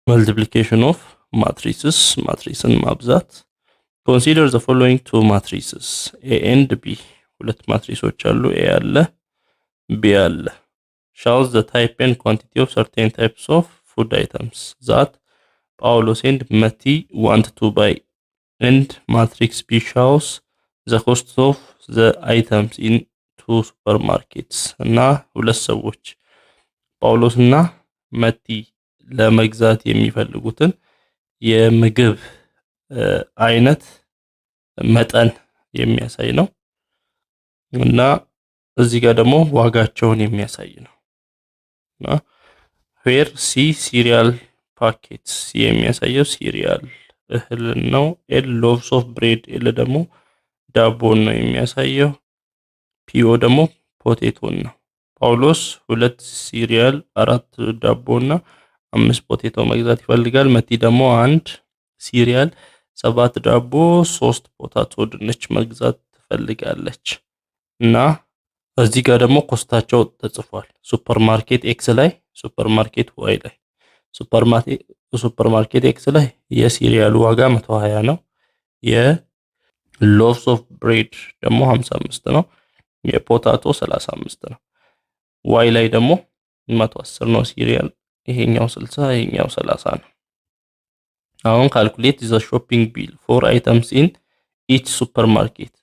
multiplication of matrices matrixን ማብዛት consider the following two matrices a and b ሁለት ማትሪሶች አሉ a አለ b አለ shows the type and quantity of certain types of food items that Paulos and Matti want to buy and matrix b shows the cost of the items in two supermarkets እና ሁለት ሰዎች ጳውሎስ እና መቲ ለመግዛት የሚፈልጉትን የምግብ አይነት መጠን የሚያሳይ ነው እና እዚህ ጋር ደግሞ ዋጋቸውን የሚያሳይ ነው እና where c cereal packets የሚያሳየው cereal እህል ነው l loaves of bread l ደግሞ ዳቦ ነው የሚያሳየው po ደግሞ ፖቴቶ ነው ጳውሎስ 2 cereal 4 ዳቦ እና 5 ፖቴቶ መግዛት ይፈልጋል መቲ ደግሞ 1 cereal 7 ዳቦ 3 ፖታቶ ድንች መግዛት ትፈልጋለች እና እዚህ ጋር ደግሞ ኮስታቸው ተጽፏል ሱፐርማርኬት ኤክስ ላይ ሱፐርማርኬት ዋይ ላይ ሱፐርማርኬት ኤክስ ላይ የሲሪያሉ ዋጋ 120 ነው የሎቭስ ኦፍ ብሬድ ደግሞ 55 ነው የፖታቶ 35 ነው ዋይ ላይ ደግሞ 110 ነው ሲሪያል ይሄኛው 60 ይሄኛው 30 ነው አሁን ካልኩሌት ዘ ሾፒንግ ቢል ፎር አይተምስ ኢን ኢች ሱፐርማርኬት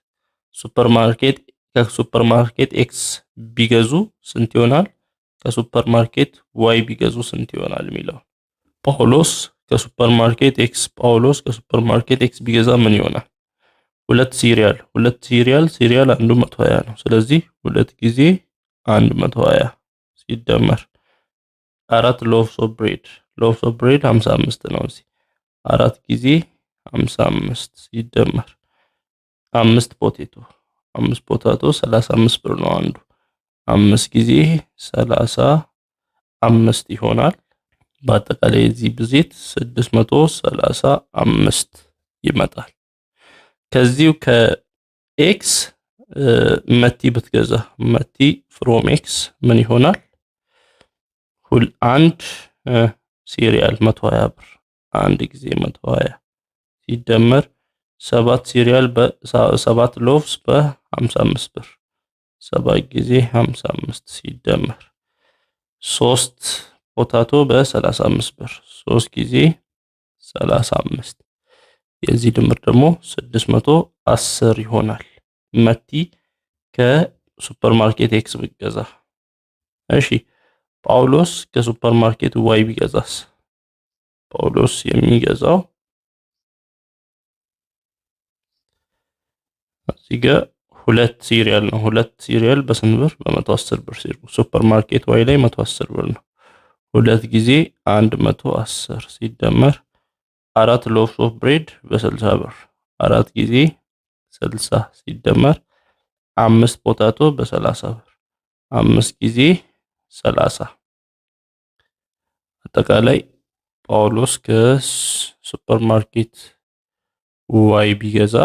ከሱፐርማርኬት ኤክስ ቢገዙ ስንት ይሆናል ከሱፐርማርኬት ዋይ ቢገዙ ስንት ይሆናል የሚለው ጳውሎስ ከሱፐርማርኬት ኤክስ ቢገዛ ምን ይሆናል ሁለት ሲሪያል ሲሪያል 120 ነው ስለዚህ ሁለት ጊዜ 120 ሲደመር 4 loaves of bread 55 ነው እዚህ 4 ጊዜ 55 ሲደመር 5 ፖታቶ 35 ብር ነው አንዱ 5 ጊዜ 35 ይሆናል በአጠቃላይ እዚህ ብዜት 635 ይመጣል ከዚሁ ከኤክስ መቲ ብትገዛ መቲ ፍሮም ኤክስ ምን ይሆናል አንድ ሲሪያል 120 ብር አንድ ጊዜ 120 ሲደመር 7 ሲሪያል በ7 ሎቭስ በ55 ብር 7 ጊዜ 55 ሲደመር 3 ፖታቶ በ35 ብር 3 ጊዜ 35 የዚህ ድምር ደግሞ 610 ይሆናል መቲ ከሱፐርማርኬት ኤክስ ቢገዛ እሺ ጳውሎስ ከሱፐርማርኬት ዋይ ቢገዛስ ጳውሎስ የሚገዛው እዚህ ጋር ሁለት ሲሪያል ነው ሁለት ሲሪያል በስንት ብር በ110 ብር ሱፐርማርኬት ዋይ ላይ 110 ብር ነው ሁለት ጊዜ 110 ሲደመር 4 loaves of bread በ60 ብር 4 ጊዜ 60 ሲደመር 5 ፖታቶ በ30 ብር 5 ጊዜ 30 አጠቃላይ ጳውሎስ ከሱፐርማርኬት ዋይ ቢገዛ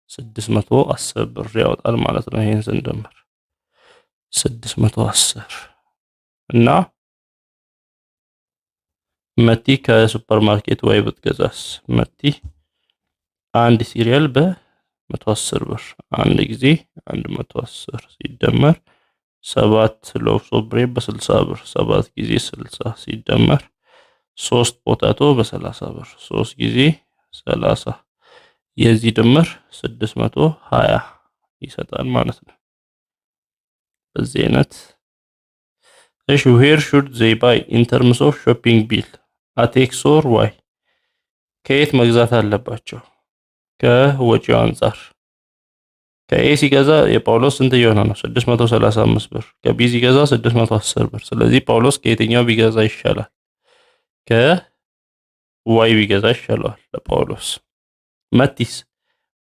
610 ብር ያወጣል ማለት ነው ይሄን ስንደምር 610 እና መቲ ከሱፐርማርኬት ዋይ ብትገዛስ መቲ አንድ ሲሪያል በ110 ብር አንድ ጊዜ 110 ሲደመር 7 loaves of bread በ60 ብር 7 ጊዜ 60 ሲደመር 3 ፖታቶ በ30 ብር 3 ጊዜ 30 የዚህ ድምር 620 ይሰጣል ማለት ነው በዚህ አይነት እሺ where should they buy in terms of shopping bill at x or y ከየት መግዛት አለባቸው ከወጪው አንፃር ከኤ ሲገዛ የጳውሎስ ስንት ይሆነ ነው 635 ብር ከቢ ሲገዛ 610 ብር ስለዚህ ጳውሎስ ከየትኛው ቢገዛ ይሻላል ከዋይ ቢገዛ ይሻላል ለጳውሎስ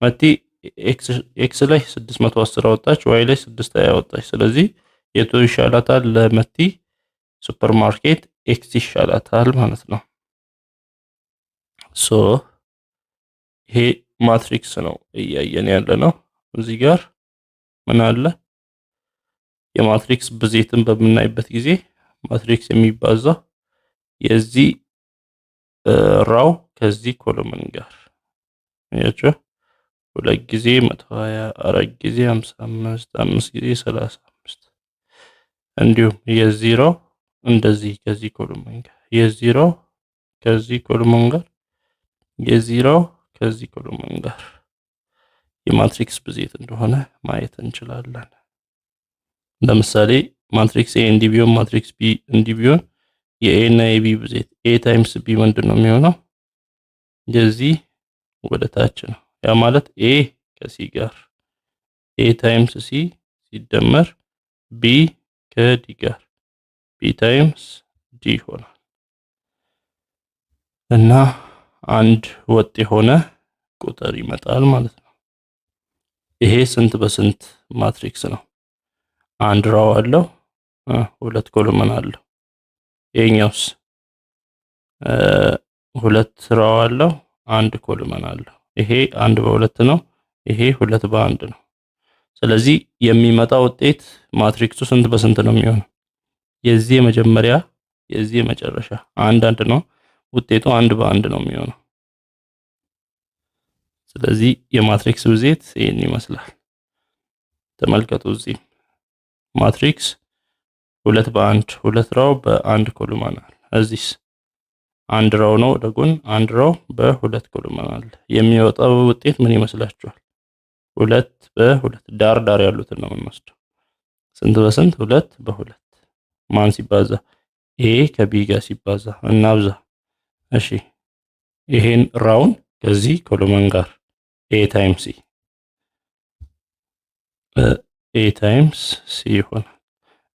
መቲ ኤክስ ላይ 610 አወጣች ዋይ ላይ 620 አወጣች ስለዚህ የቱ ይሻላታል ለመቲ ሱፐርማርኬት ኤክስ ይሻላታል ማለት ነው ሶ ይሄ ማትሪክስ ነው እያየን ያለ ነው እዚህ ጋር ምን አለ የማትሪክስ ብዜትን በምናይበት ጊዜ ማትሪክስ የሚባዛው የዚህ ራው ከዚህ ኮሎመን ጋር ያቸው 2 ጊዜ 120 4 ጊዜ 55 5 ጊዜ 35 እንዲሁም የዚሮ እንደዚህ ከዚህ ኮሎመን ጋር የዚሮ ከዚህ ኮሎመን ጋር የዚሮ ከዚህ ኮሎመን ጋር የማትሪክስ ብዜት እንደሆነ ማየት እንችላለን። ለምሳሌ ማትሪክስ ኤ እንዲህ ቢሆን ማትሪክስ ቢ እንዲህ ቢሆን የኤ እና የቢ ብዜት ኤ ታይምስ ቢ ምንድነው የሚሆነው? የዚህ ወደ ታች ነው። ያ ማለት ኤ ከሲ ጋር ኤ ታይምስ ሲ ሲደመር ቢ ከዲ ጋር ቢ ታይምስ ዲ ይሆናል እና አንድ ወጥ የሆነ ቁጥር ይመጣል ማለት ነው። ይሄ ስንት በስንት ማትሪክስ ነው? አንድ ራው አለው፣ ሁለት ኮሎመን አለው። ይሄኛውስ ሁለት ራው አለው፣ አንድ ኮሎመን አለው። ይሄ 1 በ2 ነው፣ ይሄ 2 በ1 ነው። ስለዚህ የሚመጣው ውጤት ማትሪክሱ ስንት በስንት ነው የሚሆነው? የዚህ የመጀመሪያ የዚህ የመጨረሻ አንድ ነው። ውጤቱ 1 በ1 ነው የሚሆነው። ስለዚህ የማትሪክስ ብዜት ይሄን ይመስላል። ተመልከቱ እዚህ ማትሪክስ 2 በ1 2 ራው በ1 ኮሎመን አለ። እዚህስ 1 ራው ነው ወደ ጎን 1 ራው በ2 ኮሎመን አለ። የሚወጣው ውጤት ምን ይመስላችኋል? 2 በ2 ዳር ዳር ያሉትን ነው የምንወስደው። ስንት በስንት? 2 በ2 ማን ሲባዛ? ኤ ከቢ ጋር ሲባዛ እናብዛ። እሺ ይሄን ራውን ከዚህ ኮሎመን ጋር ኤ ታይምስ ሲ ኤ ታይምስ ሲ ይሆናል።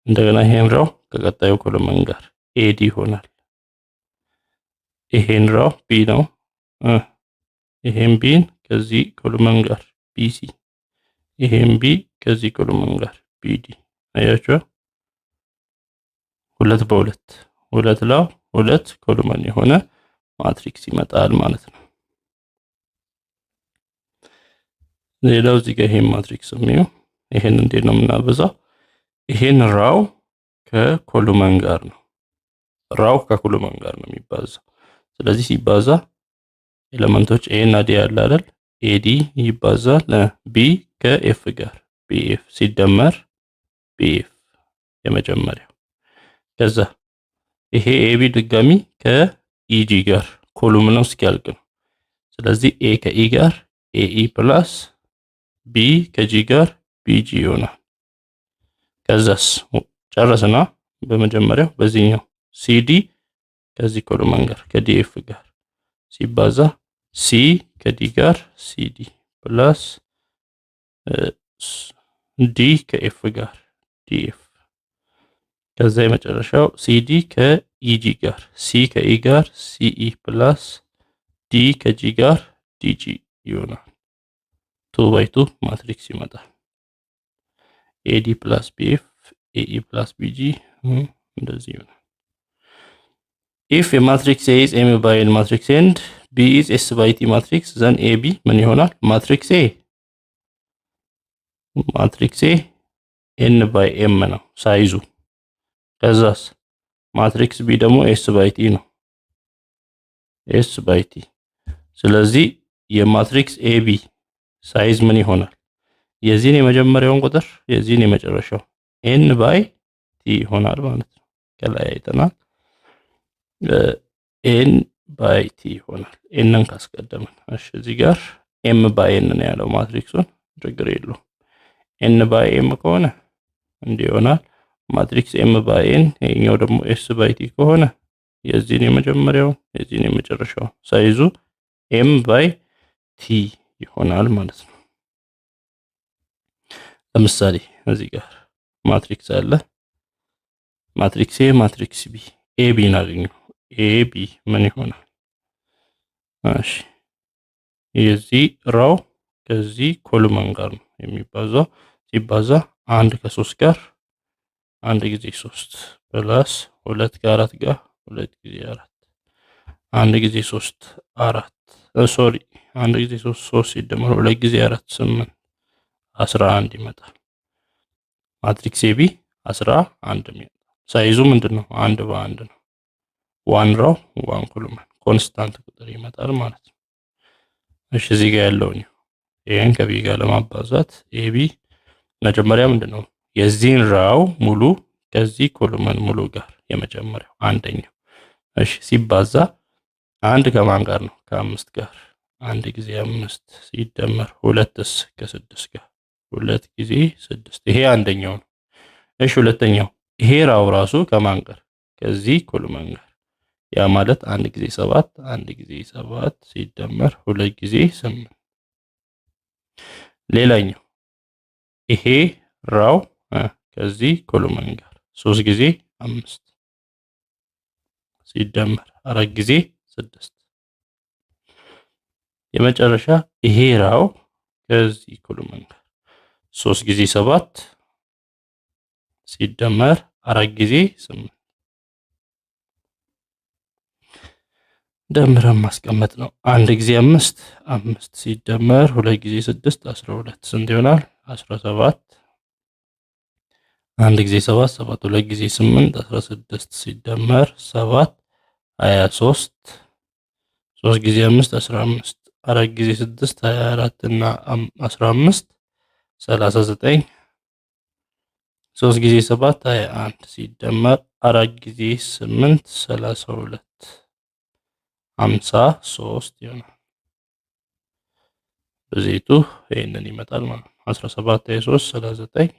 እንደገና ይሄን ራው ከቀጣዩ ኮሎመን ጋር ኤዲ ይሆናል። ይሄን ራው ቢ ነው። ይሄን ቢን ከዚህ ኮሎመን ጋር ቢሲ ይሄን ቢ ከዚህ ኮሎመን ጋር ቢዲ አያችሁ 2 በ2 2 ላው 2 ኮሎመን የሆነ ማትሪክስ ይመጣል ማለት ነው። ሌላው እዚህ ጋር ይሄን ማትሪክስ ነው። ይሄን እንዴት ነው የምናበዛው? ይሄን ራው ከኮሎመን ጋር ነው። ራው ከኮሎመን ጋር ነው የሚባዛው። ስለዚህ ሲባዛ ኤሌመንቶች ኤ እና ዲ ያለ አይደል? ኤዲ ይባዛል ቢ ከኤፍ ጋር ቢኤፍ ሲደመር ቢኤፍ የመጀመሪያው። ከዛ ይሄ ኤቢ ድጋሚ ከኢጂ ጋር ኮሎመን ውስጥ ያልቅ ነው። ስለዚህ ኤ ከኢ ጋር ኤኢ ፕላስ ቢ ከጂ ጋር ቢጂ ይሆናል። ከዛስ ጨረስና በመጀመሪያው በዚህኛው ሲዲ ከዚህ ኮሎመን ጋር ከዲኤፍ ጋር ሲባዛ ሲ ከዲ ጋር ሲዲ ፕላስ ዲ ከኤፍ ጋር ዲኤፍ ከዛ የመጨረሻው ሲዲ ከኢጂ ጋር ሲ ከኢ ጋር ሲኢ ፕላስ ዲ ከጂ ጋር ዲጂ ይሆናል። 2 by 2 ማትሪክስ ይመጣል። ኤዲ ፕላስ ቢኤፍ ኤኢ ፕላስ ቢጂ እንደዚህ ይሆናል። if a matrix A is M by N matrix and B is S by T matrix then AB ምን ይሆናል? ማትሪክስ A N by M ነው ሳይዙ። ከዛስ ማትሪክስ B ደግሞ S by T ነው S by T። ስለዚህ የማትሪክስ AB ሳይዝ ምን ይሆናል? የዚህን የመጀመሪያውን ቁጥር የዚህን የመጨረሻው N by T ይሆናል ማለት ነው። ከላይ አይተናል። ኤን ባይ ቲ ይሆናል። ኤንን ካስቀደምን እሺ፣ እዚህ ጋር ኤም ባይ ኤን ነው ያለው ማትሪክሱን፣ ችግር የለውም። ኤን ባይ ኤም ከሆነ እንዲህ ይሆናል። ማትሪክስ ኤም ባይ ኤን፣ ይሄኛው ደግሞ ኤስ ባይ ቲ ከሆነ የዚህን የመጀመሪያው የዚህን የመጨረሻው ሳይዙ ኤም ባይ ቲ ይሆናል ማለት ነው። ለምሳሌ እዚህ ጋር ማትሪክስ አለ። ማትሪክስ ኤ ማትሪክስ ቢ ኤቢ እናገኘው። ኤቢ ምን ይሆናል? እሺ የዚህ ራው ከዚህ ኮሎመን ጋር ነው የሚባዛው። ሲባዛ 1 ከ3 ጋር 1 ጊዜ 3 ፕላስ 2 ከ4 ጋር 2 ጊዜ 4 1 ጊዜ 3 4 ሶሪ 1 ጊዜ 3 3 ሲደመር 2 ጊዜ 4 8 11 ይመጣል። ማትሪክስ ኤቢ 11 ይመጣል። ሳይዙ ምንድነው? 1 በ1 ነው። 1 ራው 1 ኮሎመን ኮንስታንት ቁጥር ይመጣል ማለት ነው። እሺ እዚህ ጋር ያለውን ይሄን ከቢ ጋር ለማባዛት ኤቢ መጀመሪያ ምንድነው የዚህን ራው ሙሉ ከዚህ ኮሎመን ሙሉ ጋር የመጀመሪያው አንደኛው እሺ ሲባዛ አንድ ከማን ጋር ነው ከአምስት ጋር አንድ ጊዜ 5 ሲደመር ሁለትስ ከ6 ጋር 2 ጊዜ 6 ይሄ አንደኛው ነው። እሺ ሁለተኛው ይሄ ራው ራሱ ከማን ጋር ከዚህ ኮሎመን ጋር ያ ማለት አንድ ጊዜ 7 አንድ ጊዜ 7 ሲደመር 2 ጊዜ 8 ሌላኛው ይሄ ራው ከዚህ ኮሎመን ጋር 3 ጊዜ 5 ሲደመር 4 ጊዜ 6 የመጨረሻ ይሄ ራው ከዚህ ኮሎመን ጋር 3 ጊዜ 7 ሲደመር 4 ጊዜ 8 ደምረን ማስቀመጥ ነው። አንድ ጊዜ 5 ሲደመር 2 ጊዜ 6 12 ስንት ይሆናል? 17 አንድ ጊዜ 7 2 ጊዜ 8 16 ሲደመር 7 23 3 ጊዜ 5 15 4 ጊዜ 6 24 እና 15 39 3 ጊዜ 7 21 ሲደመር 4 ጊዜ 8 32 53 ይሆናል። በዚህቱ ይሄንን ይመጣል ማለት ነው። 17 23 39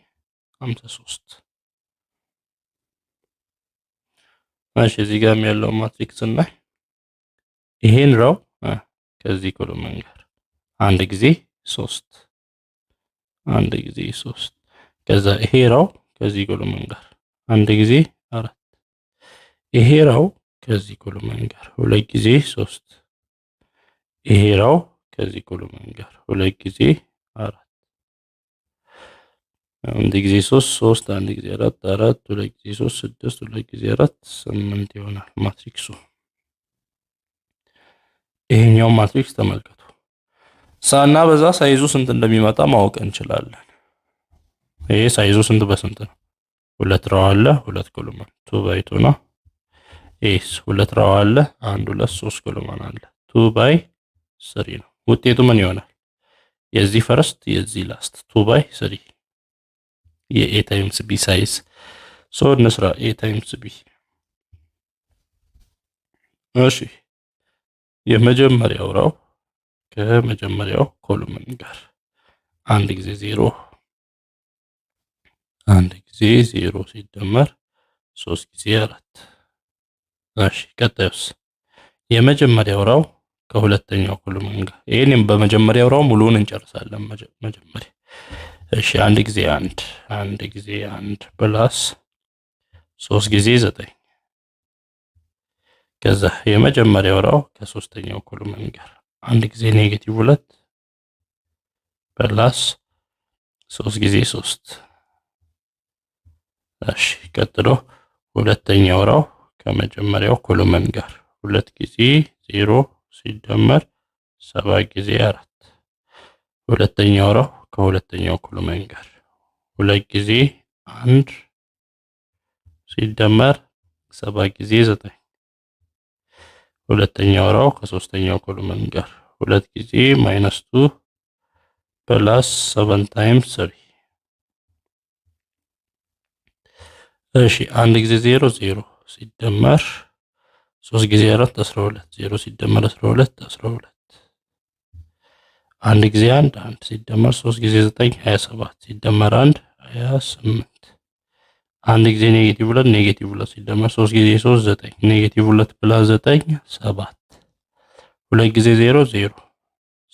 53 እሺ እዚህ ጋር ያለው ማትሪክስ እና ይሄን ራው ከዚህ ኮሎመን ጋር አንድ ጊዜ 3 አንድ ጊዜ 3 ከዛ ይሄ ራው ከዚህ ኮሎመን ጋር አንድ ጊዜ 4 ይሄ ራው ከዚህ ኮሎመን ጋር 2 ጊዜ 3 ይሄ ራው ከዚህ ኮሎመን ጋር 2 ጊዜ 4 አንድ ጊዜ 3 አንድ ጊዜ 4 2 ጊዜ 3 6 2 ጊዜ 4 8 ይሆናል ማትሪክሱ። ይሄኛው ማትሪክስ ተመልከቱ። ሳና በዛ ሳይዙ ስንት እንደሚመጣ ማወቅ እንችላለን። ይሄ ሳይዙ ስንት በስንት ነው? ሁለት ራው አለ ሁለት ኮሎመን 2 ባይ 2 ነው። ኤስ ሁለት ራው አለ 1 2 3 ኮሎመን አለ 2 ባይ 3 ነው። ውጤቱ ምን ይሆናል? የዚህ ፈርስት የዚህ ላስት 2 ባይ 3 የኤ ታይምስ ቢ ሳይዝ ሶ እንስራ ኤ ታይምስ ቢ። እሺ የመጀመሪያው ራው ከመጀመሪያው ኮሎመን ጋር አንድ ጊዜ 0 አንድ ጊዜ 0 ሲደመር 3 ጊዜ 4 እሺ ቀጣዩስ የመጀመሪያው ራው ከሁለተኛው ኮሎመን ጋር ይሄንን በመጀመሪያው ራው ሙሉውን እንጨርሳለን መጀመሪያ። እሺ አንድ ጊዜ 1 ጊዜ 1 ፕላስ 3 ጊዜ 9 ከዛ የመጀመሪያው ራው ከሶስተኛው ኮሎመን ጋር አንድ ጊዜ -2 ፕላስ 3 ጊዜ 3 እሺ ቀጥሎ ሁለተኛው ራው ከመጀመሪያው ኮሎመን ጋር 2 ጊዜ 0 ሲደመር 7 ጊዜ 4 ሁለተኛው ራው ከሁለተኛው ኮሎመን ጋር 2 ጊዜ 1 ሲደመር 7 ጊዜ 9 ሁለተኛው ራው ከሶስተኛው ኮሎመን ጋር 2 ጊዜ -2 ፕላስ 7 ታይምስ 3 እሺ አንድ ጊዜ 0 0 ሲደመር 3 ጊዜ 4 12 0 ሲደመር 12 12 አንድ ጊዜ 1 ሲደመር 3 ጊዜ 9 27 ሲደመር 1 28 አንድ ጊዜ -2 ሲደመር 3 ጊዜ 3 9 -2 ፕላስ 9 7 2 ጊዜ 0 0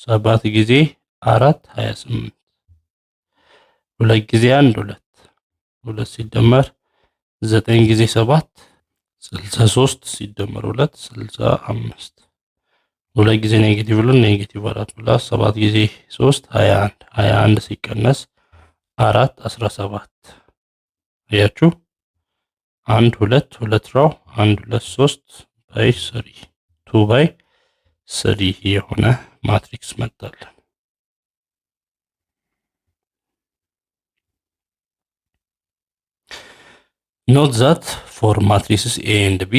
7 ጊዜ 4 28 2 ጊዜ 1 2 2 ሲደመር 9 ጊዜ 7 63 ሲደመር 2 65 2 ጊዜ -4 ፕላስ 7 ጊዜ 3 21 21 ሲቀነስ 4 17 አያችሁ 1 2 2 ራው 1 2 3 ባይ 3 2 ባይ 3 የሆነ ማትሪክስ መጣለን። Note that for matrices A and B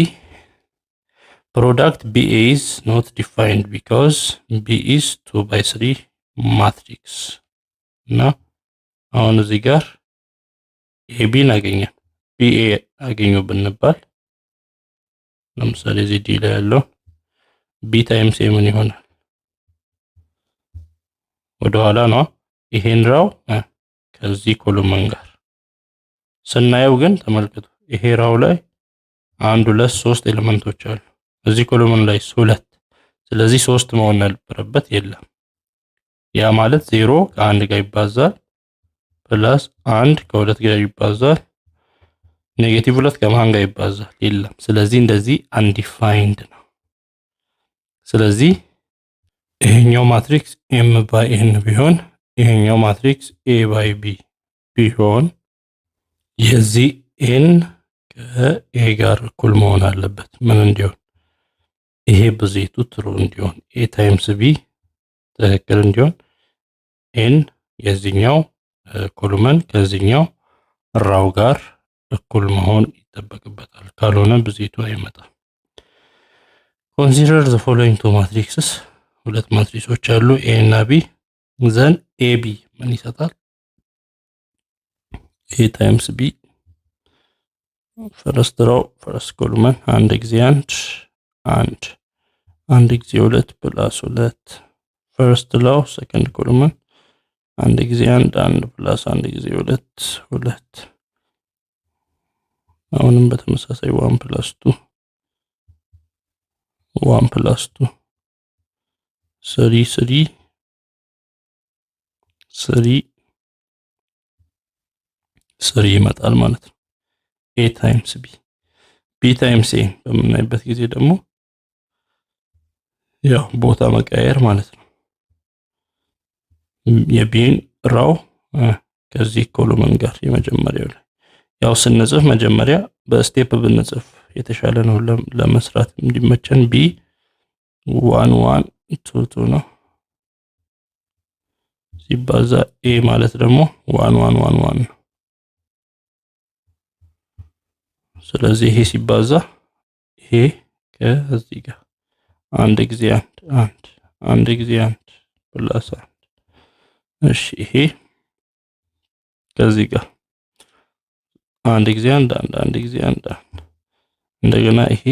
product BA is not defined because B is 2 by 3 matrix እና አሁን እዚህ ጋር AB አገኘን BA አገኘው ብንባል ለምሳሌ እዚህ ዲ ላይ ያለው B ታይምስ A ምን ይሆናል? ወደ ኋላ ነው ይሄን ራው ከዚህ ኮሎመን ጋር ስናየው ግን ተመልከቱ ይሄ ራው ላይ 1 2 3 ኤሌመንቶች አሉ እዚህ ኮሎመን ላይ 2 ስለዚህ 3 መሆን ነበረበት የለም ያ ማለት 0 ከ1 ጋር ይባዛል ፕላስ 1 ከ2 ጋር ይባዛል ኔጌቲቭ 2 ከማን ጋር ይባዛል የለም ስለዚህ እንደዚህ አንዲፋይንድ ነው ስለዚህ ይሄኛው ማትሪክስ M by N ቢሆን ይሄኛው ማትሪክስ A by B ቢሆን የዚህ N ከA ጋር እኩል መሆን አለበት ምን እንዲሆን ይሄ ብዜቱ ትሩ እንዲሆን A times B ትክክል እንዲሆን N የዚህኛው ኮሎመን ከዚህኛው ራው ጋር እኩል መሆን ይጠበቅበታል ካልሆነ ብዜቱ አይመጣም consider the following two matrices ሁለት ማትሪሶች አሉ A እና B then AB ምን ይሰጣል A times B first row first column አንድ ጊዜ አንድ ጊዜ 2 ፕላስ 2 first row second column አንድ ጊዜ አንድ ፕላስ አንድ ጊዜ 2 አሁንም በተመሳሳይ 1 + 2 1 + 2 3 ይመጣል ማለት ነው A times B times A በምናይበት ጊዜ ደግሞ ያው ቦታ መቀየር ማለት ነው የቢን ራው ከዚህ ኮሎመን ጋር የመጀመሪያው ላይ ያው ስንጽፍ መጀመሪያ በስቴፕ ብንጽፍ የተሻለ ነው ለመስራት እንዲመቸን B 1 1 2 2 ነው ሲባዛ A ማለት ደግሞ 1 1 1 1 ነው ስለዚህ ይሄ ሲባዛ ይሄ ከዚህ ጋር አንድ ጊዜ አንድ ጊዜ ፕላስ 1 እሺ ይሄ ከዚህ ጋር አንድ ጊዜ አንድ ጊዜ እንደገና ይሄ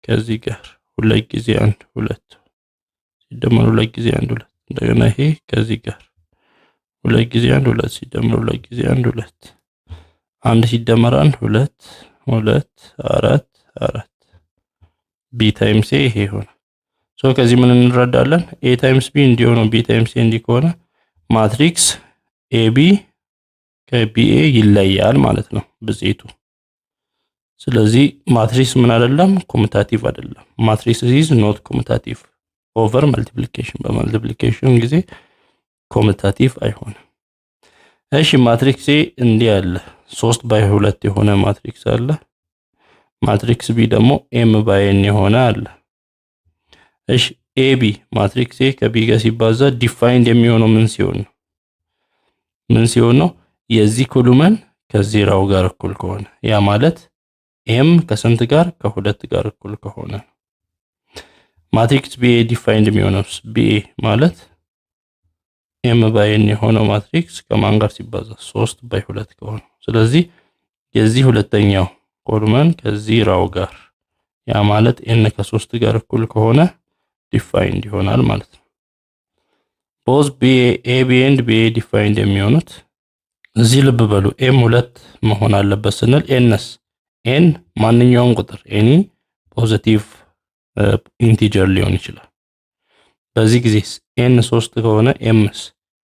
ከዚህ ጋር ሁለት ጊዜ 2 ሲደመር ሁለት ጊዜ 2 እንደገና ይሄ ከዚህ ጋር ሁለት ጊዜ 2 ሲደመር ሁለት ጊዜ 2 አንድ ሲደመር 2 4 B times A ይሄ ይሆናል ሶ ከዚህ ምን እንረዳለን A times B እንዲሆነው B times A እንዲ ከሆነ ማትሪክስ AB ከBA ይለያል ማለት ነው ብዜቱ ስለዚህ ማትሪክስ ምን አይደለም ኮሙታቲቭ አይደለም ማትሪክስ is not commutative over multiplication በመልቲፕሊኬሽን ጊዜ ኮሙታቲቭ አይሆንም እሺ ማትሪክስ A እንዲህ አለ 3 by 2 የሆነ ማትሪክስ አለ ማትሪክስ B ደግሞ M by N የሆነ አለ እሺ AB ማትሪክስ A ከB ጋር ሲባዛ ዲፋይንድ የሚሆነው ምን ሲሆን ነው የዚህ ኮሎመን ከዚህ ራው ጋር እኩል ከሆነ ያ ማለት M ከስንት ጋር ከ2 ጋር እኩል ከሆነ ማትሪክስ BA ዲፋይንድ የሚሆነው BA ማለት M by N የሆነው ማትሪክስ ከማን ጋር ሲባዛ 3 by 2 ከሆነ ስለዚህ የዚህ ሁለተኛው ኮሎመን ከዚህ ራው ጋር ያ ማለት N ከ3 ጋር እኩል ከሆነ ዲፋይንድ ይሆናል ማለት ነው both AB and BA ዲፋይንድ የሚሆኑት እዚህ ልብ በሉ M 2 መሆን አለበት ስንል N ማንኛውም ቁጥር any ፖዚቲቭ ኢንቲጀር ሊሆን ይችላል በዚህ ጊዜ N 3 ከሆነ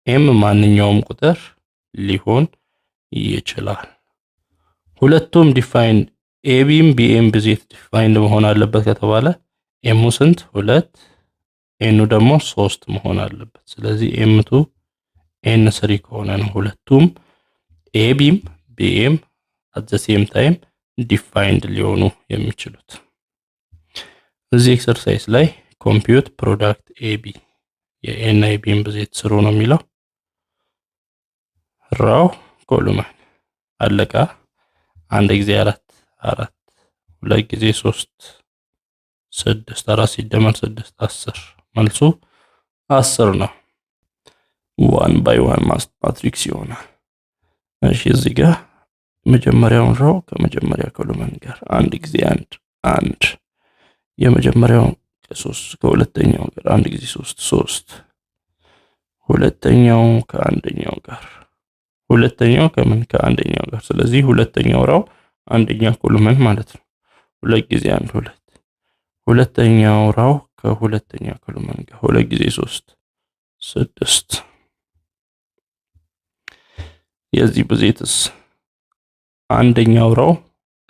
M ማንኛውም ቁጥር ሊሆን ይችላል ሁለቱም ዲፋይንድ ABም BAም ብዜት ዲፋይንድ መሆን አለበት ከተባለ M ስንት 2 N ደግሞ 3 መሆን አለበት ስለዚህ M2 N3 ከሆነ ነው ሁለቱም ABም BAም at the same time ዲፋይንድ ሊሆኑ የሚችሉት እዚህ ኤክሰርሳይዝ ላይ compute product AB የA እና የBን ብዜት ስሩ ነው የሚለው ራው ኮሎመን አለቃ አንድ ጊዜ 4 ሁለት ጊዜ 3 6 4 ሲደመር 6 10 መልሱ 10 ነው። 1 ባይ 1 ማትሪክስ ይሆናል። እሺ እዚህ ጋር መጀመሪያውን ሮው ከመጀመሪያ ኮሎመን ጋር አንድ ጊዜ አንድ የመጀመሪያው ከሁለተኛው ጋር አንድ ጊዜ 3 ሁለተኛው ከአንደኛው ጋር ሁለተኛው ከአንደኛው ጋር ስለዚህ ሁለተኛው ራው አንደኛ ኮሎመን ማለት ነው። ሁለት ጊዜ ሁለት ሁለተኛው ራው ከሁለተኛ ኮሎመን ጋር ሁለት ጊዜ 6 የዚህ ብዜትስ አንደኛው ራው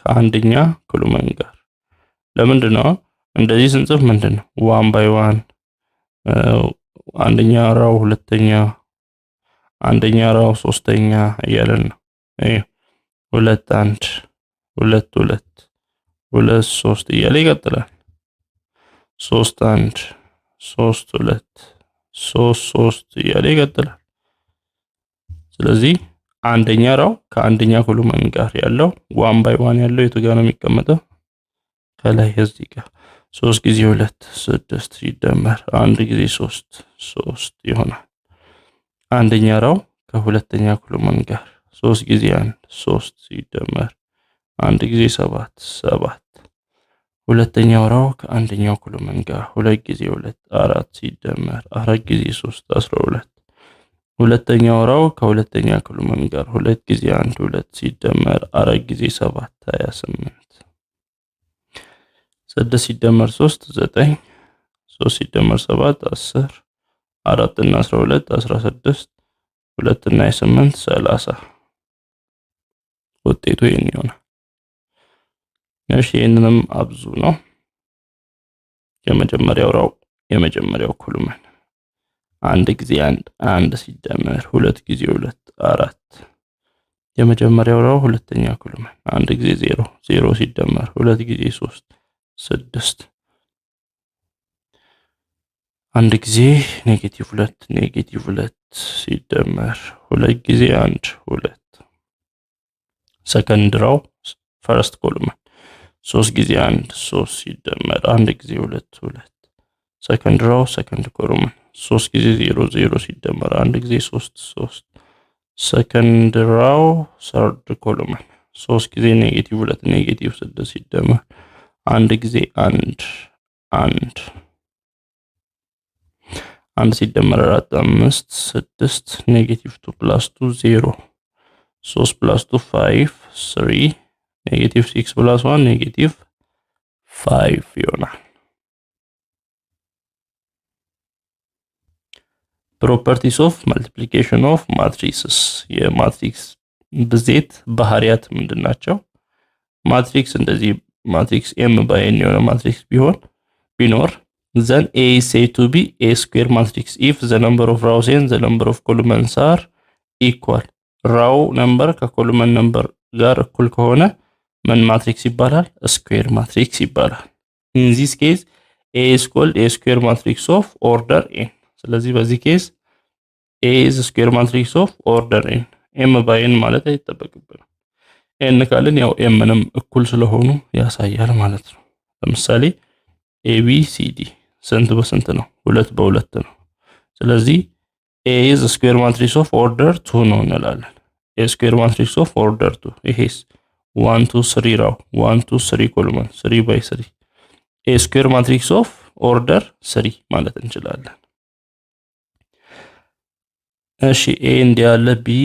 ከአንደኛ ኮሎመን ጋር ለምንድነው እንደዚህ ስንጽፍ ምንድነው 1 ባይ 1 አንደኛ ራው ሁለተኛ አንደኛ ራው ሶስተኛ እያለን ነው። ሁለት 1 2 2 3 እያለ ይቀጥላል። 3 1 3 2 3 እያለ ይቀጥላል። ስለዚህ አንደኛ ራው ከአንደኛ ኮሎመን ጋር ያለው 1 ባይ 1 ያለው የቱ ጋር ነው የሚቀመጠው? ከላይ እዚህ ጋር 3 ጊዜ 2 6 ሲደመር 1 ጊዜ 3 ይሆናል። አንደኛ ራው ከሁለተኛ ኮሎመን ጋር 3 ጊዜ 1 3 ሲደመር 1 ጊዜ 7 ሁለተኛው ራው ከአንደኛው ኮሎመን ጋር 2 ጊዜ 2 4 ሲደመር 4 ጊዜ 3 12 ሁለተኛው ራው ከሁለተኛ ኮሎመን ጋር 2 ጊዜ 1 2 ሲደመር 4 ጊዜ 7 28 6 ሲደመር 3 9 3 ሲደመር 7 10 4 እና 12 16 2 እና 8 30 ውጤቱ ይሄን ይሆናል። እሺ ይሄንንም አብዙ ነው። የመጀመሪያው ራው የመጀመሪያው ኮሎመን አንድ ጊዜ አንድ ሲደመር 2 ጊዜ 2 4 የመጀመሪያው ራው ሁለተኛ ኮሎመን አንድ ጊዜ 0 ሲደመር 2 ጊዜ 3 6 አንድ ጊዜ -2 ሲደመር 2 ጊዜ 1 2 ሰከንድ ራው ፈርስት ኮሎመን 3 ጊዜ 1 3 ሲደመር 1 ጊዜ 2 2 ሰከንድ ራው ሰከንድ ኮሎመን 3 ጊዜ 0 ሲደመር 1 ጊዜ 3 ሰከንድ ራው ሰርድ ኮሎመን 3 ጊዜ -2 6 ሲደመር 1 ጊዜ 1 ሲደመር 4 5 6 -2 + 2 0 3 + 2 5 3 -6 + 1 -5 ይሆናል። ፕሮፐርቲስ ኦፍ መልቲፕሊኬሽን ኦፍ ማትሪክስስ የማትሪክስ ብዜት ባህሪያት ምንድናቸው? ማትሪክስ እንደዚህ ማትሪክስ m by n የሆነ ማትሪክስ ቢኖር then A is said to be a square matrix if the number of rows and the number of columns are equal ራው ነምበር ከኮሎመን ነምበር ጋር እኩል ከሆነ ምን ማትሪክስ ይባላል? ስኩዌር ማትሪክስ ይባላል። in this case A is called a square matrix of order n ስለዚህ በዚህ ኬስ A is a square matrix of order n m by n ማለት አይጠበቅብንም። n ካልን ያው m ንም እኩል ስለሆኑ ያሳያል ማለት ነው። ለምሳሌ ABCD ስንት በስንት ነው? 2 በ2 ነው። ስለዚህ A is a square matrix of order 2 ነው እንላለን። A square matrix of order 2 ይሄስ 1 2 3 ራው 1 2 3 ኮሎመን 3 by 3 A square matrix of order 3 ማለት እንችላለን። እሺ A እንዲህ ያለ B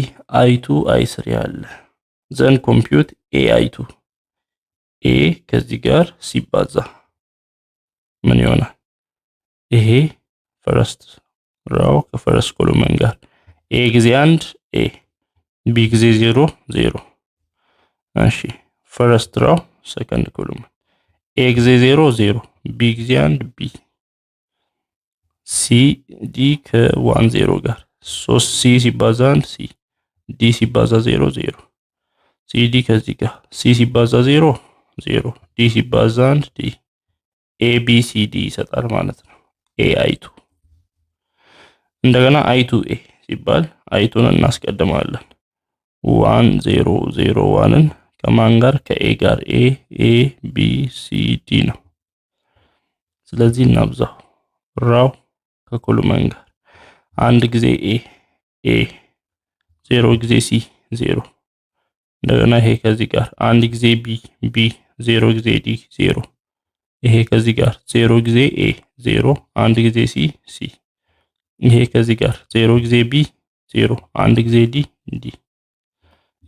I2 I3 አለ ዘን ኮምፒውት AI2 A ከዚህ ጋር ሲባዛ ምን ይሆናል? ይሄ ፈርስት ራው ከፈርስት ኮሎመን ጋር A ጊዜ 1 A B ጊዜ 0 0 እሺ ፈርስት ራው ሰከንድ ኮሎመን A ጊዜ 0 0 B ጊዜ 1 B C D ከ1 0 ጋር 3 C ሲባዛ 1 C D ሲባዛ 0 0 C D ከዚህ ጋር C ሲባዛ 0 0 D ሲባዛ 1 D A B C D ይሰጣል ማለት ነው። AI2 እንደገና I2A ሲባል I2ን እናስቀድማለን 1 0 0 1ን ከማን ጋር ከA ጋር A B C D ነው። ስለዚህ እናብዛው። ራው ከኮሎመን ጋር አንድ ጊዜ ኤ 0 ጊዜ ሲ 0 እንደገና ይሄ ከዚህ ጋር አንድ ጊዜ ቢ 0 ጊዜ ዲ 0 ይሄ ከዚህ ጋር 0 ጊዜ ኤ 0 አንድ ጊዜ ሲ ይሄ ከዚህ ጋር 0 ጊዜ ቢ 0 አንድ ጊዜ ዲ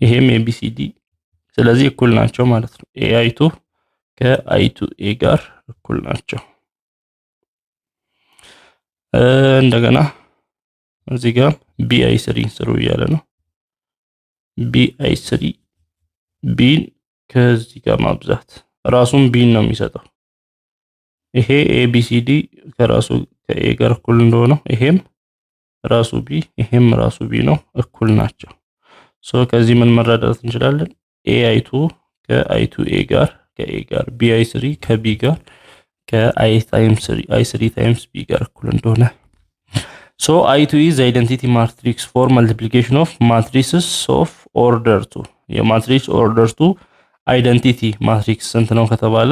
ይሄም ኤቢሲዲ ስለዚህ እኩል ናቸው ማለት ነው። ኤአይ2 ከአይ2ኤ ጋር እኩል ናቸው። እንደገና እዚህ ጋር ቢአይ3 ስሩ እያለ ነው። ቢአይ3 ቢን ከዚህ ጋር ማብዛት ራሱን ቢን ነው የሚሰጠው። ይሄ ኤቢሲዲ ከራሱ ከኤ ጋር እኩል እንደሆነ ይሄም ራሱ ቢ ይሄም ራሱ ቢ ነው፣ እኩል ናቸው። ከዚህ ምን መረዳት እንችላለን? ኤአይ2 ከአይ2ኤ ጋር ከኤ ጋር ቢአይ3 ከቢ ጋር ከአይ3 ታይምስ ቢ ጋር እኩል እንደሆነ። I2 is identity matrix for multiplication of matrices of order 2 የማትሪክስ ኦርደር 2 አይደንቲቲ ማትሪክስ ስንት ነው ከተባለ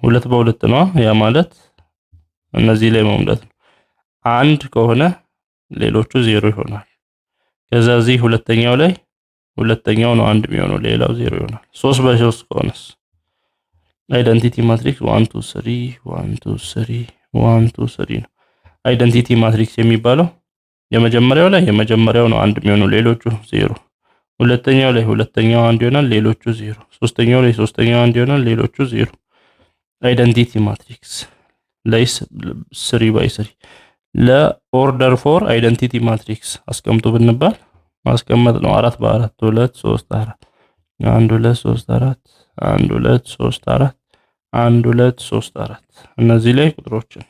2 በ2 ነው። ያ ማለት እነዚህ ላይ መምደት ነው። 1 ከሆነ ሌሎቹ 0 ይሆናል። ከዛ እዚህ ሁለተኛው ላይ ሁለተኛው ነው 1 የሚሆነው ሌላው 0 ይሆናል። 3 በ3 ከሆነስ አይደንቲቲ ማትሪክስ 1 2 3 1 2 3 1 2 3 ነው። አይደንቲቲ ማትሪክስ የሚባለው የመጀመሪያው ላይ የመጀመሪያው ነው 1 የሚሆነው ሌሎቹ 0፣ ሁለተኛው ላይ ሁለተኛው 1 ይሆናል ሌሎቹ 0፣ ሶስተኛው ላይ ሶስተኛው 1 ይሆናል ሌሎቹ 0። አይደንቲቲ ማትሪክስ ላይ 3x3 ለኦርደር 4 አይደንቲቲ ማትሪክስ አስቀምጡ ብንባል ማስቀመጥ ነው። 4 በ4 2 3 4 1 2 3 4 1 2 3 4 1 2 3 4 እነዚህ ላይ ቁጥሮችን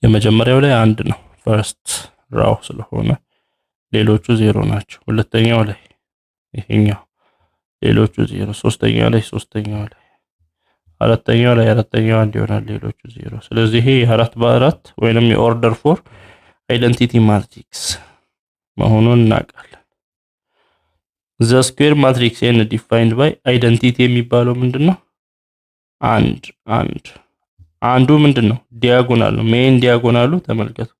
የመጀመሪያው ላይ 1 ነው ፈርስት ራው ስለሆነ ሌሎቹ 0 ናቸው። ሁለተኛው ላይ ይሄኛው ሌሎቹ 0፣ ሶስተኛው ላይ አራተኛው ላይ አራተኛው 1 ይሆናል ሌሎቹ 0። ስለዚህ ይሄ 4 በ4 ወይንም የኦርደር 4 አይደንቲቲ ማትሪክስ መሆኑን እናውቃለን። ዘ ስኩዌር ማትሪክስ ኤን ዲፋይንድ ባይ አይደንቲቲ የሚባለው ምንድነው? አንዱ ምንድነው? ዲያጎናል ነው። ሜን ዲያጎናሉ ተመልከቱ።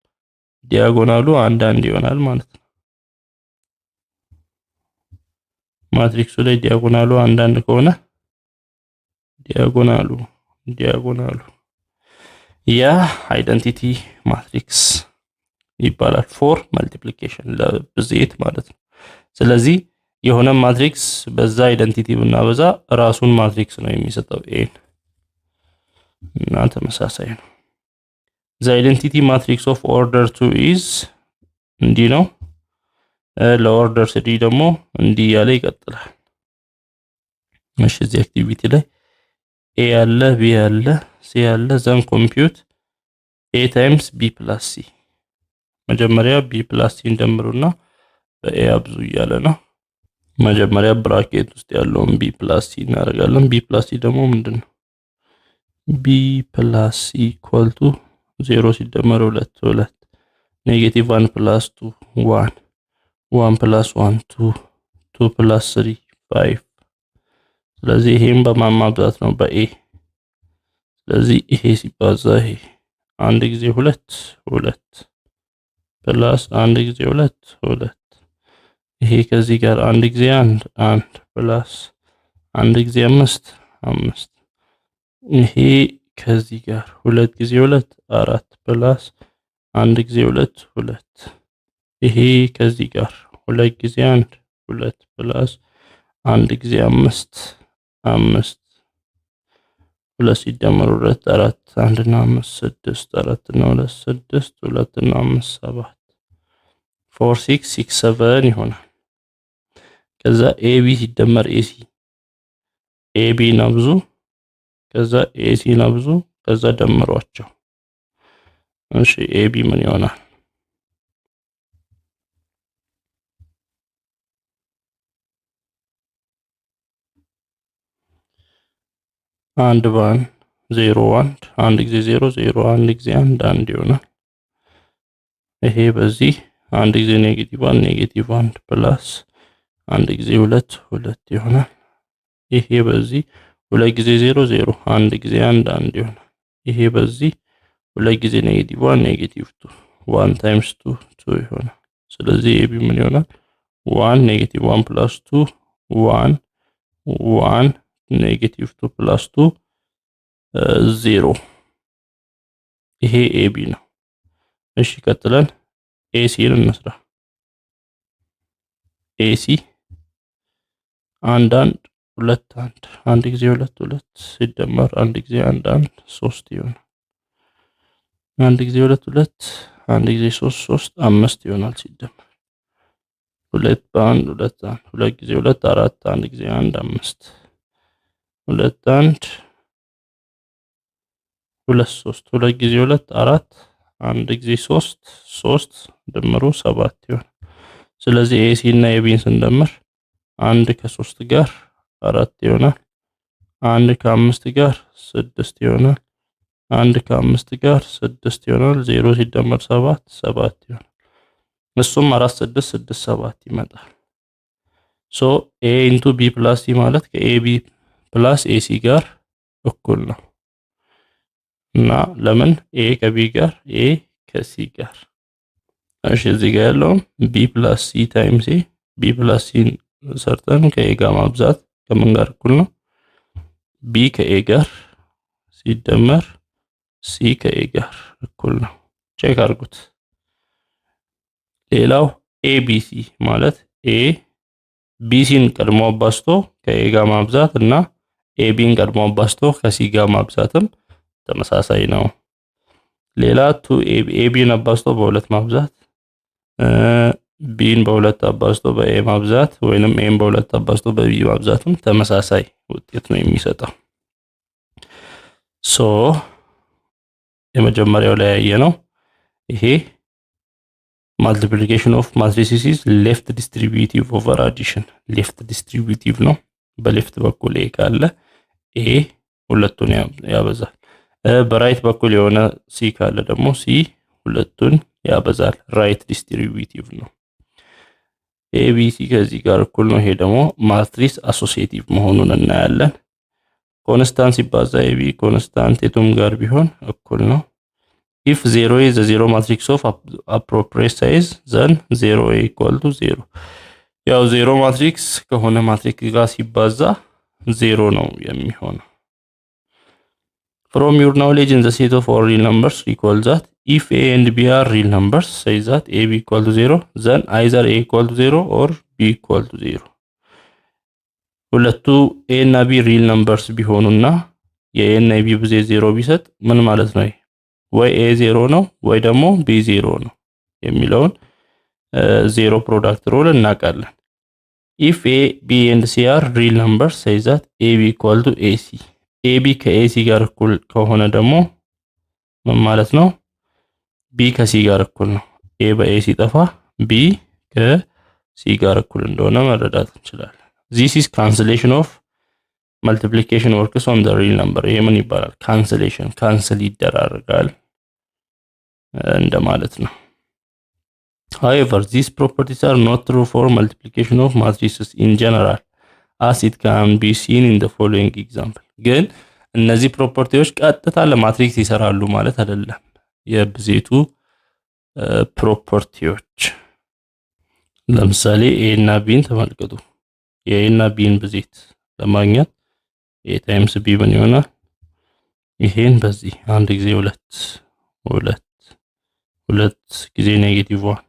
ዲያጎናሉ 1 1 ይሆናል ማለት ነው። ማትሪክሱ ላይ ዲያጎናሉ 1 1 ከሆነ ዲያጎናሉ ያ አይደንቲቲ ማትሪክስ ይባላል። ፎር መልቲፕሊኬሽን ለብዜት ማለት ነው። ስለዚህ የሆነ ማትሪክስ በዛ አይደንቲቲ ብናበዛ ራሱን ማትሪክስ ነው የሚሰጠው ኤን እና ተመሳሳይ ነው። the identity matrix of order 2 is እንዲህ ነው። ለኦርደር 3 ደግሞ እንዲህ ያለ ይቀጥላል። እሺ እዚህ አክቲቪቲ ላይ ኤ ያለ ቢ ያለ ሲ ያለ ዘን ኮምፒውት ኤ ታይምስ ቢ ፕላስ ሲ። መጀመሪያ ቢ ፕላስ ሲ እንደምሩና በኤ አብዙ እያለ ነው። መጀመሪያ ብራኬት ውስጥ ያለውን ቢ ፕላስ ሲ እናደርጋለን። ቢ ፕላስ ሲ ደግሞ ምንድነው? ቢ ፕላስ ሲ ኢኳል ቱ 0 ሲደመር 2 2 ኔጌቲቭ 1 ፕላስ 2 1 1 ፕላስ 1 2 2 ፕላስ 3 5። ስለዚህ ይሄን በማን ማብዛት ነው? በኤ። ስለዚህ ይሄ ሲባዛ ይሄ አንድ ጊዜ 2 2 ፕላስ አንድ ጊዜ 2 2 ይሄ ከዚህ ጋር አንድ ጊዜ 1 1 ፕላስ አንድ ጊዜ 5 5 ይሄ ከዚህ ጋር 2 ጊዜ 2 4 ፕላስ አንድ ጊዜ 2 2 ይሄ ከዚህ ጋር 2 ጊዜ 1 2 ፕላስ አንድ ጊዜ 5 5 2 ሲደመር 2 4 1 እና 5 6 4 እና 2 6 2 እና 5 7 4 6 6 7 ይሆናል። ከዛ ኤቢ ሲደመር ኤሲ ኤቢ እና ብዙ ከዛ ኤሲ እና ብዙ ከዛ ደምሯቸው። እሺ ኤቢ ምን ይሆናል? አንድ በአንድ 0 1 አንድ ጊዜ 0 0 አንድ ጊዜ 1 1 ይሆናል። ይሄ በዚህ አንድ ጊዜ ኔጌቲቭ 1 ኔጌቲቭ 1 ፕላስ አንድ ጊዜ 2 2 ይሆናል። ይሄ በዚህ 2 ጊዜ 0 0 አንድ ጊዜ 1 1 ይሆናል። ይሄ በዚህ ሁለት ጊዜ ኔጌቲቭ 1 ኔጌቲቭ 2 1 ታይምስ 2 2 ይሆናል። ስለዚህ ኤቢ ምን ይሆናል? 1 ኔጌቲቭ 1 ፕላስ 2 1 1 ኔጌቲቭ 2 ፕላስ 2 0 ይሄ ኤቢ ነው። እሺ ቀጥለን ኤሲን እንስራ። ኤሲ 1 1 2 1 አንድ ጊዜ 2 2 ሲደመር አንድ ጊዜ 1 1 3 ይሆናል። አንድ ጊዜ 2 2 አንድ ጊዜ 3 3 5 ይሆናል ሲደመር 2 በ1 2 1 2 ጊዜ 2 4 አንድ ጊዜ 1 5 2 1 2 3 2 ጊዜ 2 4 አንድ ጊዜ 3 3 ድምሩ 7 ይሆናል። ስለዚህ ኤሲ እና ኤቢን ስንደምር 1 ከ3 ጋር 4 ይሆናል። 1 ከ5 ጋር 6 ይሆናል። 1 ከ5 ጋር 6 ይሆናል። 0 ሲደመር 7 7 ይሆናል። እሱም 4 6 6 7 ይመጣል። ሶ ኤ ኢንቱ ቢ ፕላስ ሲ ማለት ከኤቢ ፕላስ ኤሲ ጋር እኩል ነው። እና ለምን ኤ ከቢ ጋር ኤ ከሲ ጋር። እሺ እዚህ ጋር ያለው ቢ ፕላስ ሲ ታይምስ ኤ ቢ ፕላስ ሲን ሰርተን ከኤ ጋር ማብዛት ከምን ጋር እኩል ነው? ቢ ከኤ ጋር ሲደመር ሲ ከኤ ጋር እኩል ነው። ቼክ አድርጉት። ሌላው ኤቢሲ ማለት ኤ ቢሲን ቀድሞ አባዝቶ ከኤ ጋር ማብዛት እና ኤቢን ቀድሞ አባዝቶ ከሲ ጋር ማብዛትም ተመሳሳይ ነው። ሌላ ቱ ኤቢን አባዝቶ በሁለት ማብዛት ቢን በሁለት አባዝቶ በኤ ማብዛት ወይንም ኤን በሁለት አባዝቶ በቢ ማብዛትም ተመሳሳይ ውጤት ነው የሚሰጠው። ሶ የመጀመሪያው ላይ ያየነው ይሄ multiplication of matrices is left distributive over addition left distributive ነው። በሌፍት በኩል ኤ ካለ ኤ ሁለቱን ያበዛል። በራይት በኩል የሆነ ሲ ካለ ደግሞ ሲ ሁለቱን ያበዛል። ራይት ዲስትሪቢዩቲቭ ነው። ኤቢሲ ከዚህ ጋር እኩል ነው። ይሄ ደግሞ ማትሪክስ አሶሲኤቲቭ መሆኑን እናያለን። ኮንስታንት ሲባዛ ኤቢ ኮንስታንት የቱም ጋር ቢሆን እኩል ነው። if 0 is the zero matrix of appropriate size then 0 equal to 0 ያው 0 ማትሪክስ ከሆነ ማትሪክስ ጋር ሲባዛ 0 ነው የሚሆነው። From your knowledge in the set of all real numbers, recall that if a and b are real numbers, say that a b equal to 0, then either a equal to 0 or b equal to 0. ሁለቱ a እና b real numbers ቢሆኑና የa እና b ብዜት 0 ቢሰጥ ምን ማለት ነው? ወይ a 0 ነው ወይ ደግሞ b 0 ነው የሚለውን ዜሮ ፕሮዳክት ሩል እናውቃለን። if a b and c are real numbers, say that a b equal to ac. ኤቢ ከኤሲ ጋር እኩል ከሆነ ደግሞ ምን ማለት ነው? ቢ ከሲ ጋር እኩል ነው። ኤ በኤሲ ጠፋ ቢ ከሲ ጋር እኩል እንደሆነ መረዳት እንችላለን። this is cancellation of multiplication works on the real number። ይሄ ምን ይባላል? cancellation ካንስል ይደራረጋል እንደማለት ነው። however these properties are not true for multiplication of matrices in general as it can be seen in the following example. ግን እነዚህ ፕሮፐርቲዎች ቀጥታ ለማትሪክስ ይሰራሉ ማለት አይደለም። የብዜቱ ፕሮፐርቲዎች ለምሳሌ ኤ እና ቢን ተመልከቱ። የኤ እና ቢን ብዜት ለማግኘት ኤ ታይምስ ቢ ምን ይሆናል? ይሄን በዚህ አንድ ጊዜ 2 2 2 ጊዜ ኔጌቲቭ 1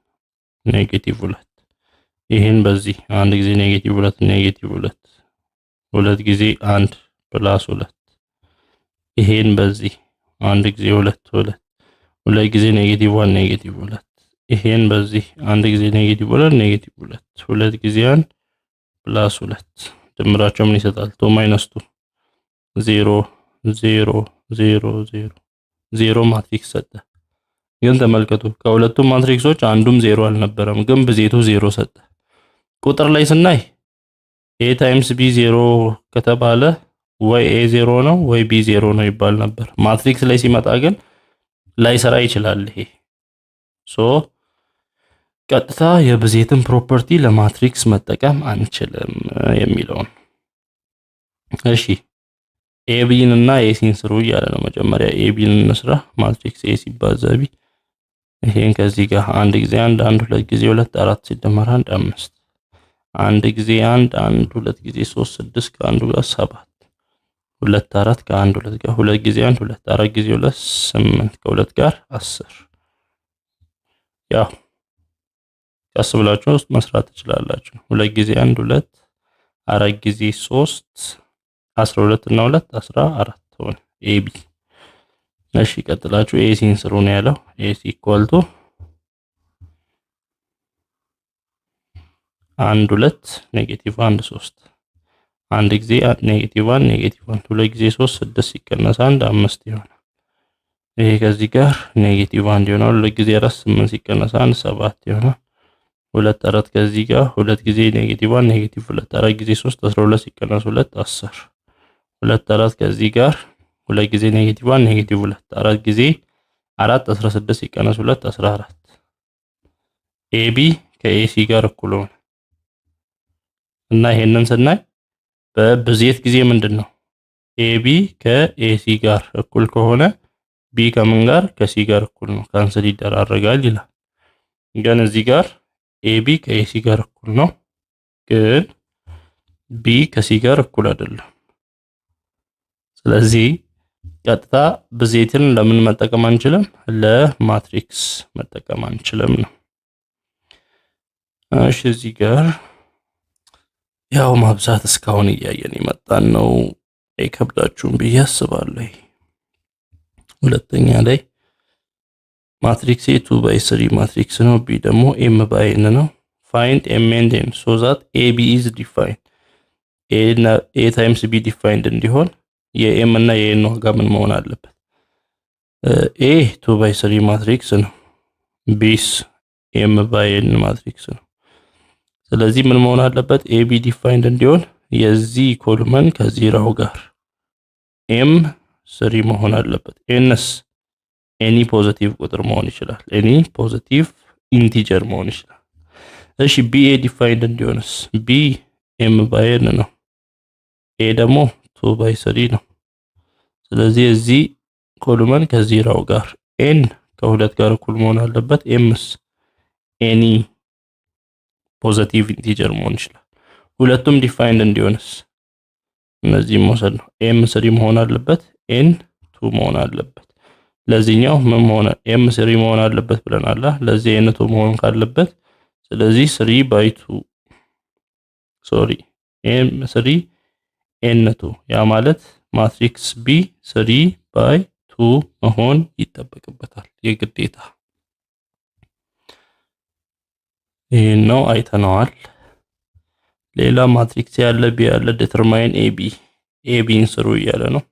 ኔጌቲቭ 2 ይሄን በዚህ አንድ ጊዜ ኔጌቲቭ 2 ኔጌቲቭ 2 2 ጊዜ 1 ፕላስ 2 ይሄን በዚህ አንድ ጊዜ 2 2 2 ጊዜ ኔጌቲቭ 1 ኔጌቲቭ 2 ይሄን በዚህ አንድ ጊዜ ኔጌቲቭ 2 ኔጌቲቭ 2 2 ጊዜ 1 ፕላስ 2 ድምራቸው ምን ይሰጣል? 2 ማይነስ 2 0 0 0 0 0 ማትሪክስ ሰጠ። ግን ተመልከቱ ከሁለቱም ማትሪክሶች አንዱም 0 አልነበረም፣ ግን ብዜቱ 0 ሰጠ። ቁጥር ላይ ስናይ a ታይምስ b 0 ከተባለ ወይ a 0 ነው ወይ b 0 ነው ይባል ነበር። ማትሪክስ ላይ ሲመጣ ግን ላይሰራ ይችላል ይሄ። ሶ ቀጥታ የብዜትን ፕሮፐርቲ ለማትሪክስ መጠቀም አንችልም የሚለውን። እሺ ኤቢን እና ኤሲን ስሩ እያለ ነው። መጀመሪያ ኤቢን እንስራ። ማትሪክስ ኤ ሲባዛ ቢ ይሄን ከዚህ ጋር አንድ ጊዜ አንድ ሁለት ጊዜ ሁለት አራት ሲደመር አንድ አምስት አንድ ጊዜ አንድ ሁለት ጊዜ 3 6 ከአንዱ ጋር 7 ሁለት አራት ከአንድ ሁለት ጋር ሁለት ጊዜ አንድ ሁለት አራት ጊዜ ሁለት 8 ከሁለት ጋር 10 ያው ቀስ ብላችሁ መስራት ትችላላችሁ። ሁለት ጊዜ አንድ ሁለት አራት ጊዜ 3 12 እና 2 14 ሆነ ኤቢ። እሺ ቀጥላችሁ ኤሲን ስሩ ነው ያለው። ኤሲ ኢኳል ቱ 1 2 ኔጌቲቭ 1 3 አንድ ጊዜ ኔጌቲቭ 1 ኔጌቲቭ 1 ሁለት ጊዜ 3 6 ሲቀነስ 1 5 ይሆናል። ይሄ ከዚህ ጋር ኔጌቲቭ 1 ይሆናል። ሁለት ጊዜ 4 8 ሲቀነስ 1 7 ይሆናል። ሁለት አራት ከዚህ ጋር ሁለት ጊዜ ኔጌቲቭ 1 ኔጌቲቭ 2 አራት ጊዜ 3 12 ሲቀነስ 2 10 ሁለት አራት ከዚህ ጋር ሁለት ጊዜ ኔጌቲቭ 1 ኔጌቲቭ 2 አራት ጊዜ 4 16 ሲቀነስ 2 14 ኤቢ ከኤሲ ጋር እኩል ሆነ እና ይሄንን ስናይ በብዜት ጊዜ ምንድነው ኤቢ ከኤሲ ጋር እኩል ከሆነ ቢ ከምን ጋር ከሲ ጋር እኩል ነው፣ ካንሰል ይደራረጋል ይላል። ግን እዚህ ጋር ኤቢ ከኤሲ ጋር እኩል ነው፣ ግን ቢ ከሲ ጋር እኩል አይደለም። ስለዚህ ቀጥታ ብዜትን ለምን መጠቀም አንችልም? ለማትሪክስ መጠቀም አንችልም ነው። እሺ እዚህ ጋር ያው ማብዛት እስካሁን እያየን የመጣን ነው። አይከብዳችሁም ብዬ አስባለሁ። ሁለተኛ ላይ ማትሪክስ ኤ 2/3 ማትሪክስ ነው። ቢ ደግሞ ኤም ባይ ኤን ነው። ፋይንድ ኤም ኤንድ ኤን ሶ ዛት ኤቢ ኢዝ ዲፋይንድ ኤ ታይምስ ቢ ዲፋይንድ እንዲሆን የኤም እና የኤን ዋጋ ምን መሆን አለበት? ኤ 2/3 ማትሪክስ ነው። ቢስ ኤም ባይ ኤን ማትሪክስ ነው። ስለዚህ ምን መሆን አለበት? ኤቢ ዲፋይንድ እንዲሆን የዚህ ኮልመን ከዜራው ጋር ኤም 3 መሆን አለበት። ኤንስ ኤኒ ፖዚቲቭ ቁጥር መሆን ይችላል። ኤኒ ፖዚቲቭ ኢንቲጀር መሆን ይችላል። እሺ ቢ ኤ ዲፋይንድ እንዲሆንስ ቢ ኤም ባይ ኤን ነው። ኤ ደግሞ 2/3 ነው። ስለዚህ እዚህ ኮልመን ከዜራው ጋር ኤን ከሁለት ጋር እኩል መሆን አለበት። ኤምስ ኤኒ ፖዚቲቭ ኢንቲጀር መሆን ይችላል። ሁለቱም ዲፋይንድ እንዲሆንስ እነዚህም መውሰድ ነው። ኤም 3 መሆን አለበት፣ ኤን 2 መሆን አለበት። ለዚህኛው ምን መሆን ኤም 3 መሆን አለበት ብለናል። ለዚህ ኤን 2 መሆን ካለበት ስለዚህ 3/2 ሶሪ ኤም 3 ኤን 2 ያ ማለት ማትሪክስ ቢ 3/2 መሆን ይጠበቅበታል የግዴታ። ይሄን ነው አይተነዋል። ሌላ ማትሪክስ ያለ ቢ ያለ ዲተርማይን ኤቢን ስሩ እያለ ነው።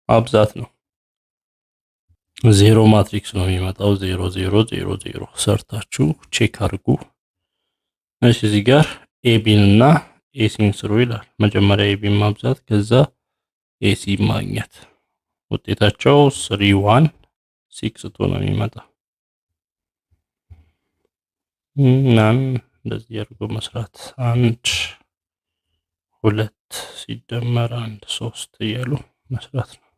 አብዛት ነው። ዜሮ ማትሪክስ ነው የሚመጣው። 0 0 0 0 ሰርታችሁ ቼክ አድርጉ። እሺ እዚህ ጋር ኤቢን እና ኤሲን ስሩ ይላል። መጀመሪያ ኤቢን ማብዛት ከዛ ኤሲ ማግኘት። ውጤታቸው 3 1 6 2 ነው የሚመጣው። እናም እንደዚህ አድርጎ መስራት 1 2 ሲደመር 1 3 እያሉ መስራት ነው።